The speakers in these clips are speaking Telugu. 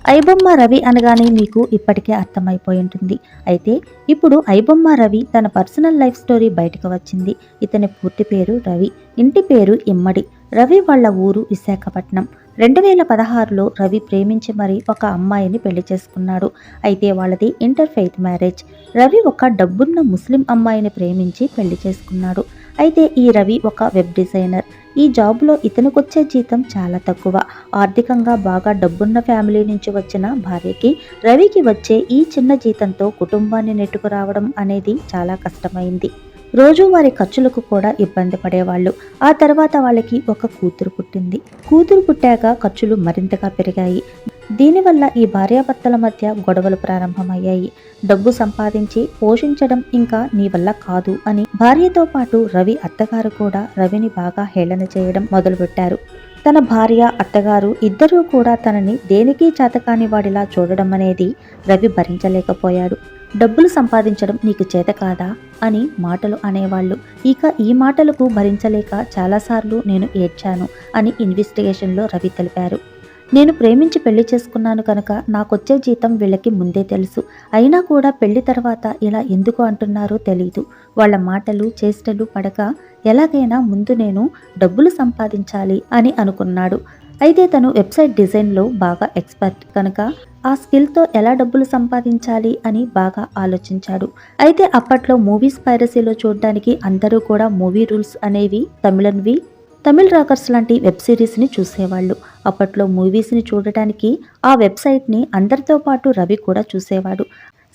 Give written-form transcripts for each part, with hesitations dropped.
ఐబొమ్మ రవి అనగానే మీకు ఇప్పటికే అర్థమైపోయి ఉంటుంది. అయితే ఇప్పుడు ఐబొమ్మ రవి తన పర్సనల్ లైఫ్ స్టోరీ బయటకు వచ్చింది. ఇతని పూర్తి పేరు రవి, ఇంటి పేరు ఇమ్మడి. రవి వాళ్ళ ఊరు విశాఖపట్నం. 2016లో రవి ప్రేమించి మరి ఒక అమ్మాయిని పెళ్లి చేసుకున్నాడు. అయితే వాళ్ళది ఇంటర్ ఫెయిత్ మ్యారేజ్. రవి ఒక డబ్బున్న ముస్లిం అమ్మాయిని ప్రేమించి పెళ్లి చేసుకున్నాడు. అయితే ఈ రవి ఒక వెబ్ డిజైనర్. ఈ జాబ్లో ఇతనికొచ్చే జీతం చాలా తక్కువ. ఆర్థికంగా బాగా డబ్బున్న ఫ్యామిలీ నుంచి వచ్చిన భార్యకి రవికి వచ్చే ఈ చిన్న జీతంతో కుటుంబాన్ని నెట్టుకురావడం అనేది చాలా కష్టమైంది. రోజువారీ ఖర్చులకు కూడా ఇబ్బంది పడేవాళ్ళు. ఆ తర్వాత వాళ్ళకి ఒక కూతురు పుట్టింది. కూతురు పుట్టాక ఖర్చులు మరింతగా పెరిగాయి. దీనివల్ల ఈ భార్యాభర్తల మధ్య గొడవలు ప్రారంభమయ్యాయి. డబ్బు సంపాదించి పోషించడం ఇంకా నీ వల్ల కాదు అని భార్యతో పాటు రవి అత్తగారు కూడా రవిని బాగా హేళన చేయడం మొదలుపెట్టారు. తన భార్య, అత్తగారు ఇద్దరూ కూడా తనని దేనికి చేతకాని వాడిలా చూడడం అనేది రవి భరించలేకపోయాడు. డబ్బులు సంపాదించడం నీకు చేత కాదా అని మాటలు అనేవాళ్ళు. ఇక ఈ మాటలకు భరించలేక చాలాసార్లు నేను ఏడ్చాను అని ఇన్వెస్టిగేషన్లో రవి తెలిపారు. నేను ప్రేమించి పెళ్లి చేసుకున్నాను కనుక నాకొచ్చే జీతం వీళ్ళకి ముందే తెలుసు. అయినా కూడా పెళ్లి తర్వాత ఇలా ఎందుకు అంటున్నారో తెలీదు. వాళ్ళ మాటలు చేష్టలు పడక ఎలాగైనా ముందు నేను డబ్బులు సంపాదించాలి అని అనుకున్నాడు. అయితే తను వెబ్సైట్ డిజైన్లో బాగా ఎక్స్పర్ట్ కనుక ఆ స్కిల్తో ఎలా డబ్బులు సంపాదించాలి అని బాగా ఆలోచించాడు. అయితే అప్పట్లో మూవీస్ పైరసీలో చూడడానికి అందరూ కూడా మూవీ రూల్స్ అనేవి తమిళ్ రాకర్స్ లాంటి వెబ్ సిరీస్ని చూసేవాళ్ళు. అప్పట్లో మూవీస్ని చూడటానికి ఆ వెబ్సైట్ని అందరితో పాటు రవి కూడా చూసేవాడు.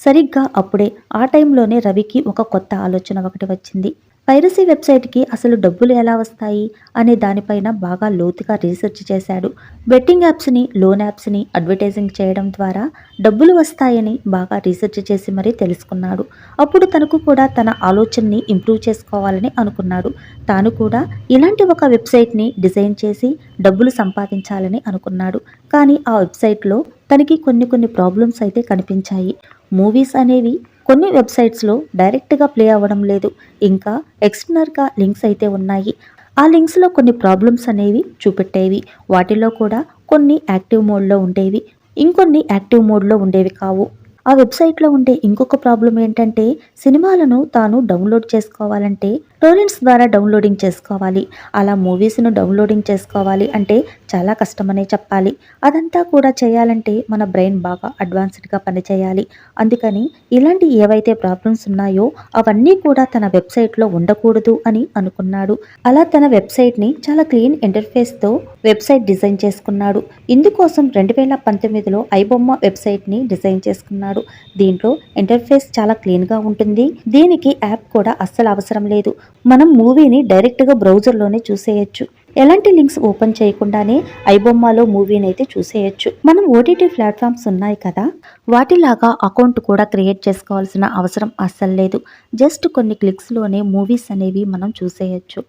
సరిగ్గా అప్పుడే ఆ టైంలోనే రవికి ఒక కొత్త ఆలోచన ఒకటి వచ్చింది. పైరసీ వెబ్సైట్కి అసలు డబ్బులు ఎలా వస్తాయి అనే దానిపైన బాగా లోతుగా రీసెర్చ్ చేశాడు. బెట్టింగ్ యాప్స్ని, లోన్ యాప్స్ని అడ్వర్టైజింగ్ చేయడం ద్వారా డబ్బులు వస్తాయని బాగా రీసెర్చ్ చేసి మరీ తెలుసుకున్నాడు. అప్పుడు తనకు కూడా తన ఆలోచనని ఇంప్రూవ్ చేసుకోవాలని అనుకున్నాడు. తాను కూడా ఇలాంటి ఒక వెబ్సైట్ని డిజైన్ చేసి డబ్బులు సంపాదించాలని అనుకున్నాడు. కానీ ఆ వెబ్సైట్లో తనకి కొన్ని ప్రాబ్లమ్స్ అయితే కనిపించాయి. మూవీస్ అనేవి కొన్ని వెబ్సైట్స్లో డైరెక్ట్గా ప్లే అవ్వడం లేదు. ఇంకా ఎక్స్టర్నల్గా లింక్స్ అయితే ఉన్నాయి. ఆ లింక్స్లో కొన్ని ప్రాబ్లమ్స్ అనేవి చూపెట్టేవి. వాటిలో కూడా కొన్ని యాక్టివ్ మోడ్లో ఉండేవి, ఇంకొన్ని యాక్టివ్ మోడ్లో ఉండేవి కావు. ఆ వెబ్సైట్లో ఉండే ఇంకొక ప్రాబ్లం ఏంటంటే సినిమాలను తాను డౌన్లోడ్ చేసుకోవాలంటే టోరెంట్స్ ద్వారా డౌన్లోడింగ్ చేసుకోవాలి. అలా మూవీస్ను డౌన్లోడింగ్ చేసుకోవాలి అంటే చాలా కష్టమనే చెప్పాలి. అదంతా కూడా చేయాలంటే మన బ్రెయిన్ బాగా అడ్వాన్స్డ్గా పనిచేయాలి. అందుకని ఇలాంటి ఏవైతే ప్రాబ్లమ్స్ ఉన్నాయో అవన్నీ కూడా తన వెబ్సైట్లో ఉండకూడదు అని అనుకున్నాడు. అలా తన వెబ్సైట్ని చాలా క్లీన్ ఇంటర్ఫేస్తో వెబ్సైట్ డిజైన్ చేసుకున్నాడు. ఇందుకోసం 2019లో ఐబొమ్మ వెబ్సైట్ని డిజైన్ చేసుకున్నాడు. దీంట్లో ఇంటర్ఫేస్ చాలా క్లీన్గా ఉంటుంది. దీనికి యాప్ కూడా అస్సలు అవసరం లేదు. మనం మూవీని డైరెక్ట్గా బ్రౌజర్లోనే చూసేయచ్చు. ఎలాంటి లింక్స్ ఓపెన్ చేయకుండానే ఐబొమ్మలో మూవీని అయితే చూసేయచ్చు. మనం ఓటీటీ ప్లాట్ఫామ్స్ ఉన్నాయి కదా, వాటిలాగా అకౌంట్ కూడా క్రియేట్ చేసుకోవాల్సిన అవసరం అస్సలు లేదు. జస్ట్ కొన్ని క్లిక్స్లోనే మూవీస్ అనేవి మనం చూసేయచ్చు.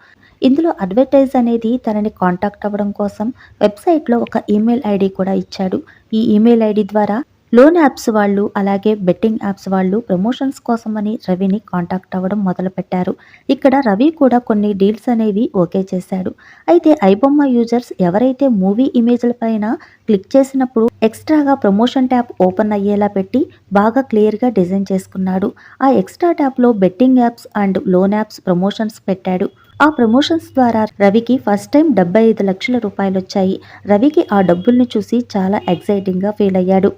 ఇందులో అడ్వర్టైజ్ అనేది తనని కాంటాక్ట్ అవ్వడం కోసం వెబ్సైట్లో ఒక ఈమెయిల్ ఐడి కూడా ఇచ్చాడు. ఈ ఈమెయిల్ ఐడి ద్వారా లోన్ యాప్స్ వాళ్ళు, అలాగే బెట్టింగ్ యాప్స్ వాళ్ళు ప్రమోషన్స్ కోసమని రవిని కాంటాక్ట్ అవ్వడం మొదలుపెట్టారు. ఇక్కడ రవి కూడా కొన్ని డీల్స్ అనేవి ఓకే చేశాడు. అయితే ఐబొమ్మ యూజర్స్ ఎవరైతే మూవీ ఇమేజ్ల పైన క్లిక్ చేసినప్పుడు ఎక్స్ట్రాగా ప్రమోషన్ ట్యాబ్ ఓపెన్ అయ్యేలా పెట్టి బాగా క్లియర్గా డిజైన్ చేసుకున్నాడు. ఆ ఎక్స్ట్రా ట్యాబ్లో betting apps and loan apps promotions పెట్టాడు. ఆ ప్రమోషన్స్ ద్వారా రవికి ఫస్ట్ టైం 75 లక్షల రూపాయలు వచ్చాయి. రవికి ఆ డబ్బుల్ని చూసి చాలా ఎక్సైటింగ్గా ఫీల్ అయ్యాడు.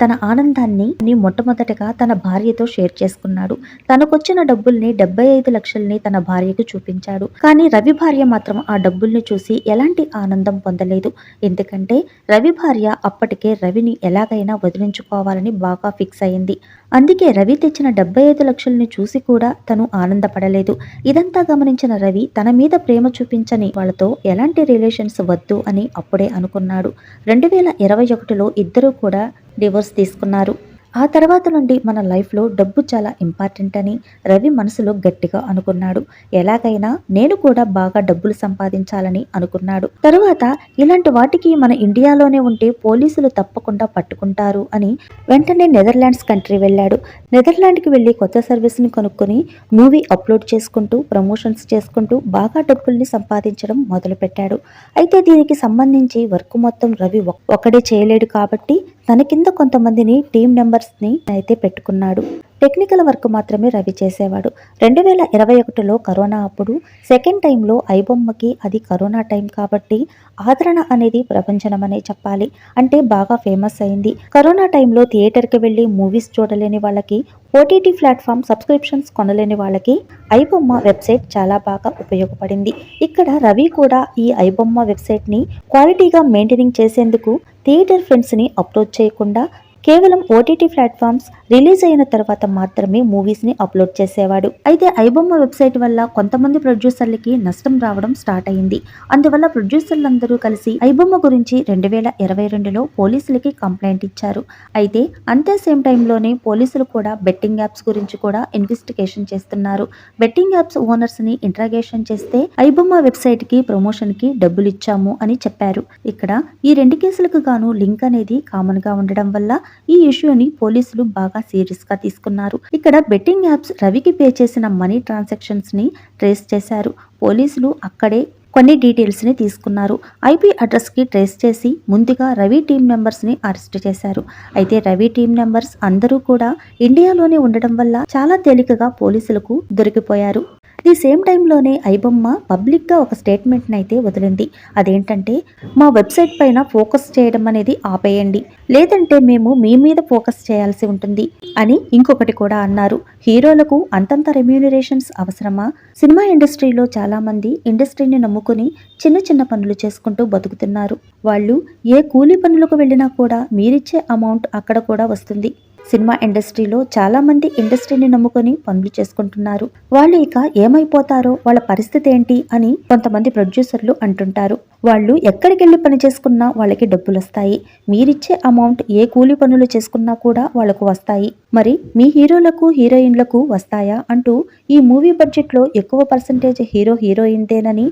తన ఆనందాన్ని మొట్టమొదటగా తన భార్యతో షేర్ చేసుకున్నాడు. తనకొచ్చిన డబ్బుల్ని 75 లక్షల్ని తన భార్యకు చూపించాడు. కానీ రవి భార్య మాత్రం ఆ డబ్బుల్ని చూసి ఎలాంటి ఆనందం పొందలేదు. ఎందుకంటే రవి భార్య అప్పటికే రవిని ఎలాగైనా వదిలించుకోవాలని బాగా ఫిక్స్ అయింది. అందుకే రవి తెచ్చిన 75 లక్షల్ని చూసి కూడా తను ఆనందపడలేదు. ఇదంతా గమనించిన రవి తన మీద ప్రేమ చూపించని వాళ్ళతో ఎలాంటి రిలేషన్స్ వద్దు అని అప్పుడే అనుకున్నాడు. 2021లో ఇద్దరూ కూడా డివోర్స్ తీసుకున్నారు. ఆ తర్వాత నుండి మన లైఫ్లో డబ్బు చాలా ఇంపార్టెంట్ అని రవి మనసులో గట్టిగా అనుకున్నాడు. ఎలాగైనా నేను కూడా బాగా డబ్బులు సంపాదించాలని అనుకున్నాడు. తరువాత ఇలాంటి వాటికి మన ఇండియాలోనే ఉంటే పోలీసులు తప్పకుండా పట్టుకుంటారు అని వెంటనే నెదర్లాండ్స్ కంట్రీ వెళ్ళాడు. నెదర్లాండ్కి వెళ్లి కొత్త సర్వీస్ని కొనుక్కొని మూవీ అప్లోడ్ చేసుకుంటూ ప్రమోషన్స్ చేసుకుంటూ బాగా డబ్బుల్ని సంపాదించడం మొదలుపెట్టాడు. అయితే దీనికి సంబంధించి వర్క్ మొత్తం రవి ఒక్కడే చేయలేడు కాబట్టి తన కింద కొంతమందిని టీం మెంబర్స్ని అయితే పెట్టుకున్నాడు. టెక్నికల్ వర్క్ మాత్రమే రవి చేసేవాడు. 2021లో కరోనా అప్పుడు సెకండ్ టైంలో ఐబొమ్మకి, అది కరోనా టైం కాబట్టి ఆదరణ అనేది ప్రపంచనమనే చెప్పాలి. అంటే బాగా ఫేమస్ అయింది. కరోనా టైంలో థియేటర్కి వెళ్ళి మూవీస్ చూడలేని వాళ్ళకి, ఓటీటీ ప్లాట్ఫామ్ సబ్స్క్రిప్షన్స్ కొనలేని వాళ్ళకి ఐబొమ్మ వెబ్సైట్ చాలా బాగా ఉపయోగపడింది. ఇక్కడ రవి కూడా ఈ ఐబొమ్మ వెబ్సైట్ని క్వాలిటీగా మెయింటైనింగ్ చేసేందుకు థియేటర్ ఫ్రెండ్స్ని అప్రోచ్ చేయకుండా కేవలం ఓటీటీ ప్లాట్ఫామ్స్ రిలీజ్ అయిన తర్వాత మాత్రమే మూవీస్ని అప్లోడ్ చేసేవాడు. అయితే ఐబొమ్మ వెబ్సైట్ వల్ల కొంతమంది ప్రొడ్యూసర్లకి నష్టం రావడం స్టార్ట్ అయింది. అందువల్ల ప్రొడ్యూసర్లందరూ కలిసి ఐబొమ్మ గురించి 2022లో పోలీసులకి కంప్లైంట్ ఇచ్చారు. అయితే అంతే సేమ్ టైంలోనే పోలీసులు కూడా బెట్టింగ్ యాప్స్ గురించి కూడా ఇన్వెస్టిగేషన్ చేస్తున్నారు. బెట్టింగ్ యాప్స్ ఓనర్స్ని ఇంట్రాగేషన్ చేస్తే ఐబొమ్మ వెబ్సైట్కి ప్రమోషన్కి డబ్బులు ఇచ్చాము అని చెప్పారు. ఇక్కడ ఈ 2 కేసులకు గాను లింక్ అనేది కామన్గా ఉండడం వల్ల ఈ ఇష్యూని పోలీసులు బాగా సీరియస్ గా తీసుకున్నారు. ఇక్కడ బెట్టింగ్ యాప్స్ రవికి పే చేసిన మనీ ట్రాన్సాక్షన్స్ ని ట్రేస్ చేశారు. పోలీసులు అక్కడే కొన్ని డీటెయిల్స్ ని తీసుకున్నారు. ఐపీ అడ్రస్ కి ట్రేస్ చేసి ముందుగా రవి టీం మెంబర్స్ ని అరెస్ట్ చేశారు. అయితే రవి టీం మెంబర్స్ అందరూ కూడా ఇండియాలోనే ఉండడం వల్ల చాలా తేలికగా పోలీసులకు దొరికిపోయారు. ది సేమ్ టైంలోనే ఐబొమ్మ పబ్లిక్గా ఒక స్టేట్మెంట్ని అయితే వదిలింది. అదేంటంటే, మా వెబ్సైట్ పైన ఫోకస్ చేయడం అనేది ఆపేయండి, లేదంటే మేము మీ మీద ఫోకస్ చేయాల్సి ఉంటుంది అని ఇంకొకటి కూడా అన్నారు. హీరోలకు అంతంత రెమ్యూనరేషన్స్ అవసరమా? సినిమా ఇండస్ట్రీలో చాలామంది ఇండస్ట్రీని నమ్ముకుని చిన్న చిన్న పనులు చేసుకుంటూ బతుకుతున్నారు. వాళ్ళు ఏ కూలీ పనులకు వెళ్ళినా కూడా మీరిచ్చే అమౌంట్ అక్కడ కూడా వస్తుంది. సినిమా ఇండస్ట్రీలో చాలా మంది ఇండస్ట్రీని నమ్ముకొని పనులు చేసుకుంటున్నారు. వాళ్ళు ఇక ఏమైపోతారో, వాళ్ళ పరిస్థితి ఏంటి అని కొంతమంది ప్రొడ్యూసర్లు అంటుంటారు. వాళ్ళు ఎక్కడికి వెళ్ళి పని చేసుకున్నా వాళ్ళకి డబ్బులు వస్తాయి. మీరిచ్చే అమౌంట్ ఏ కూలి పనులు చేసుకున్నా కూడా వాళ్ళకు వస్తాయి. మరి మీ హీరోలకు హీరోయిన్లకు వస్తాయా అంటూ ఈ మూవీ బడ్జెట్ లో ఎక్కువ పర్సెంటేజ్ హీరోయిన్దేనని,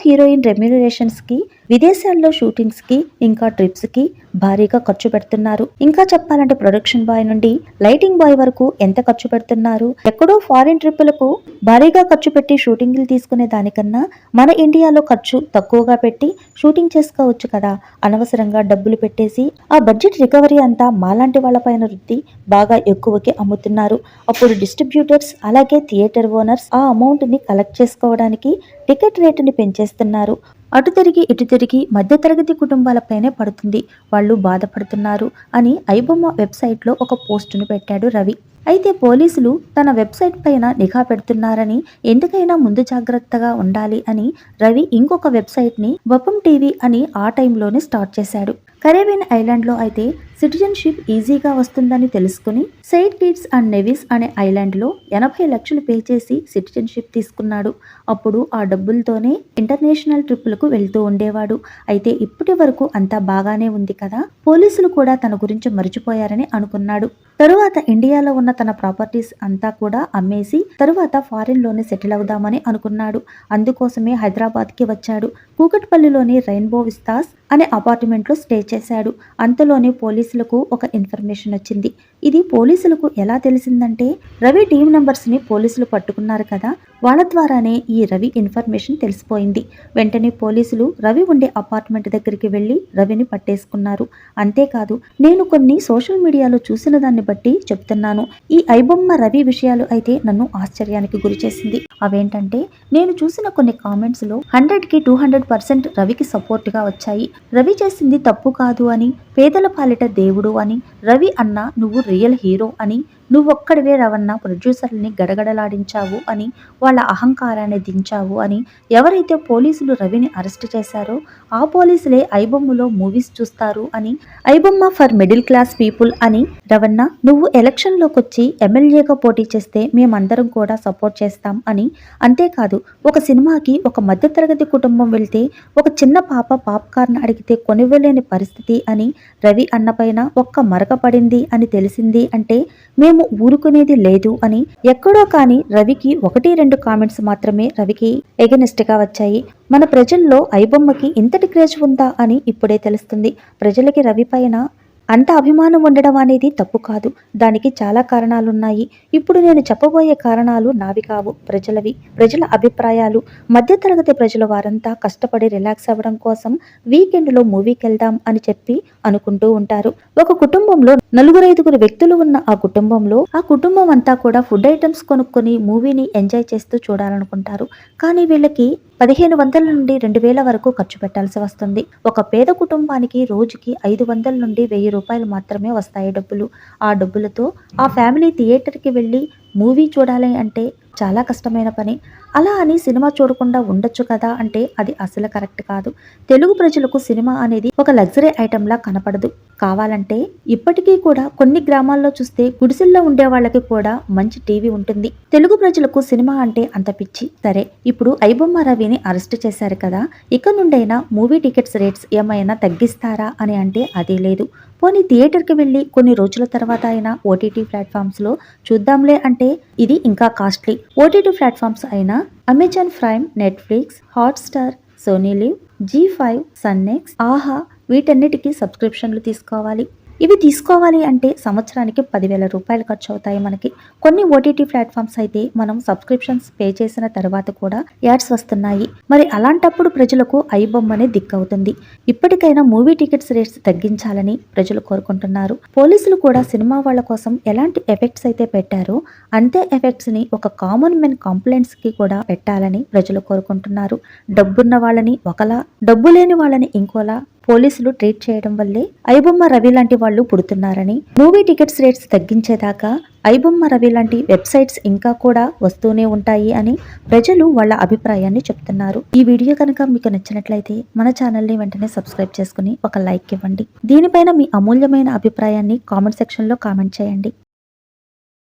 హీరోయిన్ రెమ్యూనరేషన్స్ కి, విదేశాల్లో షూటింగ్స్ కి, ఇంకా ట్రిప్స్ కి భారీగా ఖర్చు పెడుతున్నారు. ఇంకా చెప్పాలంటే ప్రొడక్షన్ బాయ్ నుండి లైటింగ్ బాయ్ వరకు ఎంత ఖర్చు పెడుతున్నారు. ఎక్కడో ఫారిన్ ట్రిప్పులకు భారీగా ఖర్చు పెట్టి షూటింగ్లు తీసుకునే దానికన్నా మన ఇండియాలో ఖర్చు తక్కువగా పెట్టి షూటింగ్ చేసుకోవచ్చు కదా. అనవసరంగా డబ్బులు పెట్టేసి ఆ బడ్జెట్ రికవరీ అంతా మాలాంటి వాళ్ళపైన రుద్ది బాగా ఎక్కువకి అమ్ముతున్నారు. అప్పుడు డిస్ట్రిబ్యూటర్స్ అలాగే థియేటర్ ఓనర్స్ ఆ అమౌంట్ ని కలెక్ట్ చేసుకోవడానికి టికెట్ రేటుని పెంచేస్తున్నారు. అటు తిరిగి ఇటు తిరిగి మధ్యతరగతి కుటుంబాలపైనే పడుతుంది. వాళ్ళు బాధపడుతున్నారు అని ఐబొమ్మ వెబ్సైట్లో ఒక పోస్టును పెట్టాడు రవి. అయితే పోలీసులు తన వెబ్సైట్ పైన నిఘా పెడుతున్నారని, ఎందుకైనా ముందు జాగ్రత్తగా ఉండాలి అని రవి ఇంకొక వెబ్సైట్ని వపం టీవీ అని ఆ టైంలోనే స్టార్ట్ చేశాడు. కరేబియన్ ఐలాండ్లో అయితే సిటిజన్షిప్ ఈజీగా వస్తుందని తెలుసుకుని సెయింట్ కిట్స్ అండ్ నెవిస్ అనే ఐలాండ్లో 80 లక్షలు పే చేసి సిటిజన్షిప్ తీసుకున్నాడు. అప్పుడు ఆ డబ్బులతోనే ఇంటర్నేషనల్ ట్రిప్పులకు వెళ్తూ ఉండేవాడు. అయితే ఇప్పటి వరకు అంతా బాగానే ఉంది కదా, పోలీసులు కూడా తన గురించి మర్చిపోయారని అనుకున్నాడు. తరువాత ఇండియాలో ఉన్న తన ప్రాపర్టీస్ అంతా కూడా అమ్మేసి తరువాత ఫారిన్ లోనే సెటిల్ అవుదామని అనుకున్నాడు. అందుకోసమే హైదరాబాద్ కి వచ్చాడు. కూకట్పల్లిలోని రెయిన్బో విస్తాస్ అనే అపార్ట్మెంట్ లో స్టే చేశాడు. అంతలోనే పోలీసులకు ఒక ఇన్ఫర్మేషన్ వచ్చింది. ఇది పోలీసులకు ఎలా తెలిసిందంటే, రవి టీం నంబర్స్ ని పోలీసులు పట్టుకున్నారు కదా, వాళ్ళ ద్వారానే ఈ రవి ఇన్ఫర్మేషన్ తెలిసిపోయింది. వెంటనే పోలీసులు రవి ఉండే అపార్ట్మెంట్ దగ్గరికి వెళ్లి రవిని పట్టేసుకున్నారు. అంతేకాదు, నేను కొన్ని సోషల్ మీడియాలో చూసిన దాన్ని బట్టి చెప్తున్నాను. ఈ ఐబొమ్మ రవి విషయాలు అయితే నన్ను ఆశ్చర్యానికి గురిచేసింది. అవేంటంటే, నేను చూసిన కొన్ని కామెంట్స్ లో 100కి 200% రవికి సపోర్ట్ గా వచ్చాయి. రవి చేసింది తప్పు కాదు అని, పేదల పాలిట దేవుడు అని, రవి అన్న నువ్వు రియల్ హీరో అని, నువ్వొక్కడివే రవణ ప్రొడ్యూసర్లని గడగడలాడించావు అని, వాళ్ళ అహంకారాన్ని దించావు అని, ఎవరైతే పోలీసులు రవిని అరెస్ట్ చేశారో ఆ పోలీసులే ఐబొమ్మలో మూవీస్ చూస్తారు అని, iBomma for middle class people అని, రవణ నువ్వు ఎలక్షన్లోకొచ్చి ఎమ్మెల్యేగా పోటీ చేస్తే మేమందరం కూడా సపోర్ట్ చేస్తాం అని. అంతేకాదు, ఒక సినిమాకి ఒక మధ్యతరగతి కుటుంబం వెళ్తే ఒక చిన్న పాప పాప్కార్న్ అడిగితే కొనివ్వలేని పరిస్థితి అని, రవి అన్నపైన ఒక్క మరక పడింది అని తెలిసింది అంటే మేము ఊరుకునేది లేదు అని. ఎక్కడో కానీ రవికి 1-2 కామెంట్స్ మాత్రమే రవికి ఎగనెస్ట్ గా వచ్చాయి. మన ప్రజల్లో ఐబొమ్మకి ఇంతటి క్రేజ్ ఉందా అని ఇప్పుడే తెలుస్తుంది. ప్రజలకి రవి పైన అంత అభిమానం ఉండడం అనేది తప్పు కాదు. దానికి చాలా కారణాలున్నాయి. ఇప్పుడు నేను చెప్పబోయే కారణాలు నావి కావు, ప్రజలవి. ప్రజల అభిప్రాయాలు. మధ్యతరగతి ప్రజల వారంతా కష్టపడి రిలాక్స్ అవ్వడం కోసం వీకెండ్లో మూవీకెళ్దాం అని చెప్పి అనుకుంటూ ఉంటారు. ఒక కుటుంబంలో 4-5 వ్యక్తులు ఉన్న ఆ కుటుంబం అంతా కూడా ఫుడ్ ఐటమ్స్ కొనుక్కొని మూవీని ఎంజాయ్ చేస్తూ చూడాలనుకుంటారు. కానీ వీళ్ళకి 1500 నుండి 2000 వరకు ఖర్చు పెట్టాల్సి వస్తుంది. ఒక పేద కుటుంబానికి రోజుకి 500 నుండి 1000 రూపాయలు మాత్రమే వస్తాయి డబ్బులు. ఆ డబ్బులతో ఆ ఫ్యామిలీ థియేటర్కి వెళ్ళి మూవీ చూడాలి అంటే చాలా కష్టమైన పని. అలా అని సినిమా చూడకుండా ఉండొచ్చు కదా అంటే అది అసలు కరెక్ట్ కాదు. తెలుగు ప్రజలకు సినిమా అనేది ఒక లగ్జరీ ఐటెంలా కనపడదు. కావాలంటే ఇప్పటికీ కూడా కొన్ని గ్రామాల్లో చూస్తే గుడిసెల్లో ఉండే వాళ్ళకి కూడా మంచి టీవీ ఉంటుంది. తెలుగు ప్రజలకు సినిమా అంటే అంత పిచ్చి. సరే, ఇప్పుడు ఐబొమ్మ రవిని అరెస్ట్ చేశారు కదా, ఇక నుండైనా మూవీ టికెట్స్ రేట్స్ ఏమైనా తగ్గిస్తారా అని అంటే అదే లేదు. పోనీ థియేటర్కి వెళ్ళి కొన్ని రోజుల తర్వాత అయినా ఓటీటీ ప్లాట్ఫామ్స్లో చూద్దాంలే అంటే ఇది ఇంకా కాస్ట్లీ. ఓటీటీ ప్లాట్ఫామ్స్ అయినా Amazon Prime, Netflix, Hotstar, Sony LIV, జీ5, సన్నెక్స్, ఆహా వీటన్నిటికీ సబ్స్క్రిప్షన్లు తీసుకోవాలి. ఇవి తీసుకోవాలి అంటే సంవత్సరానికి 10,000 రూపాయలు ఖర్చు అవుతాయి మనకి. కొన్ని ఓటీటీ ప్లాట్ఫామ్స్ అయితే మనం సబ్స్క్రిప్షన్స్ పే చేసిన తర్వాత కూడా యాడ్స్ వస్తున్నాయి. మరి అలాంటప్పుడు ప్రజలకు ఐబొమ్మనే దిక్కవుతుంది. ఇప్పటికైనా మూవీ టికెట్స్ రేట్స్ తగ్గించాలని ప్రజలు కోరుకుంటున్నారు. పోలీసులు కూడా సినిమా వాళ్ళ కోసం ఎలాంటి ఎఫెక్ట్స్ అయితే పెట్టారో అంతే ఎఫెక్ట్స్ ని ఒక కామన్ మెన్ కంప్లైంట్స్ కి కూడా పెట్టాలని ప్రజలు కోరుకుంటున్నారు. డబ్బున్న వాళ్ళని ఒకలా, డబ్బు లేని వాళ్ళని ఇంకోలా పోలీసులు ట్రీట్ చేయడం వల్లే ఐబొమ్మ రవి లాంటి వాళ్ళు పుడుతున్నారని, మూవీ టికెట్స్ రేట్స్ తగ్గించేదాకా ఐబొమ్మ రవి లాంటి వెబ్సైట్స్ ఇంకా కూడా వస్తూనే ఉంటాయి అని ప్రజలు వాళ్ళ అభిప్రాయాన్ని చెప్తున్నారు. ఈ వీడియో కనుక మీకు నచ్చినట్లయితే మన ఛానల్ని వెంటనే సబ్స్క్రైబ్ చేసుకుని ఒక లైక్ ఇవ్వండి. దీనిపైన మీ అమూల్యమైన అభిప్రాయాన్ని కామెంట్ సెక్షన్లో కామెంట్ చేయండి.